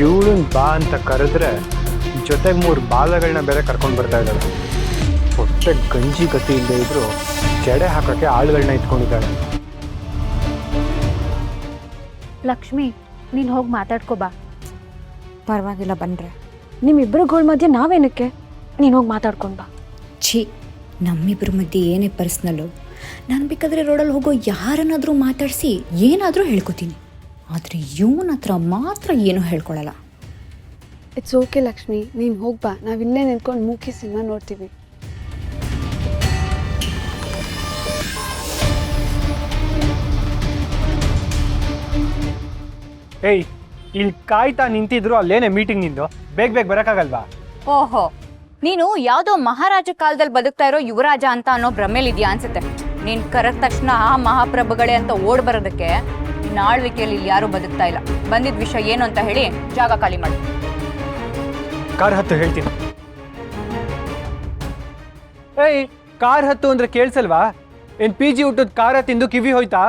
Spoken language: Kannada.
ಇವಳನ್ ಬಾ ಅಂತ ಕರೆದ್ರೆ ಜೊತೆಗೆ 3 ಬಾಲಗಳನ್ನ ಬೇರೆ ಕರ್ಕೊಂಡು ಬರ್ತಾ ಇದ್ದಾಳೆ. ಹೊಟ್ಟೆ ಗಂಜಿ ಗತಿ ಇಲ್ಲದೆ ಇದ್ರು ಜಡೆ ಹಾಕೋಕ್ಕೆ ಆಳುಗಳನ್ನ ಇಟ್ಕೊಂಡಿದ್ದಾಳೆ. ಲಕ್ಷ್ಮಿ, ನೀನು ಹೋಗಿ ಮಾತಾಡ್ಕೋ ಬಾ. ಪರವಾಗಿಲ್ಲ ಬನ್ರೆ, ನಿಮ್ಮಿಬ್ಬರುಗಳ ಮಧ್ಯೆ ನಾವೇನಕ್ಕೆ? ನೀನು ಹೋಗಿ ಮಾತಾಡ್ಕೊಂಡು ಬಾ. ಛೀ, ನಮ್ಮಿಬ್ಬರ ಮಧ್ಯೆ ಏನೇ ಪರ್ಸ್ನಲ್ಲು. ನಾನು ಬೇಕಾದರೆ ರೋಡಲ್ಲಿ ಹೋಗೋ ಯಾರನ್ನಾದರೂ ಮಾತಾಡಿಸಿ ಏನಾದರೂ ಹೇಳ್ಕೊತೀನಿ. ಆದರೆ ಇವನ ಹತ್ರ ಮಾತ್ರ ಏನೂ ಹೇಳ್ಕೊಳಲ್ಲ. ಇಟ್ಸ್ ಓಕೆ ಲಕ್ಷ್ಮಿ, ನೀನು ಹೋಗಿ ಬಾ. ನಾವಿಲ್ಲೇ ನಿಂತ್ಕೊಂಡು ಮೂಕಿ ಸಿನಿಮಾ ನೋಡ್ತೀವಿ. ಏಯ್, ಇಲ್ಲಿ ಕಾಯ್ತಾ ನಿಂತಿದ್ರು ಅಲ್ಲೇನೆ ಮೀಟಿಂಗ್ ನಿಂದು. ಬೇಗ ಬೇಗ ಬರೋಕ್ಕಾಗಲ್ವಾ? ಓಹೋ, ನೀನು ಯಾವುದೋ ಮಹಾರಾಜ ಕಾಲದಲ್ಲಿ ಬದುಕ್ತಾ ಇರೋ ಯುವರಾಜ ಅಂತ ಅನ್ನೋ ಭ್ರಮೇಲಿದ್ಯಾ ಅನ್ಸುತ್ತೆ. ನೀನು ಕರೆದ ತಕ್ಷಣ ಆ ಮಹಾಪ್ರಭುಗಳೇ ಅಂತ ಓಡ್ ಬರೋದಕ್ಕೆ ನಾಳ್ವಿಕೆಯಲ್ಲಿ ಇಲ್ಲಿ ಯಾರೂ ಬದುಕ್ತಾ ಇಲ್ಲ. ಬಂದಿದ್ದ ವಿಷಯ ಏನು ಅಂತ ಹೇಳಿ ಜಾಗ ಖಾಲಿ ಮಾಡಿ. ಕಾರ್ ಹತ್ತು ಹೇಳ್ತೀನಿ. ಏಯ್, ಕಾರ್ ಹತ್ತು ಅಂದ್ರೆ ಕೇಳಿಸಲ್ವಾ? ಏನ್ PG ಊಟದ ಖಾರ ತಿಂದು ಕಿವಿ ಹೋಯ್ತಾ?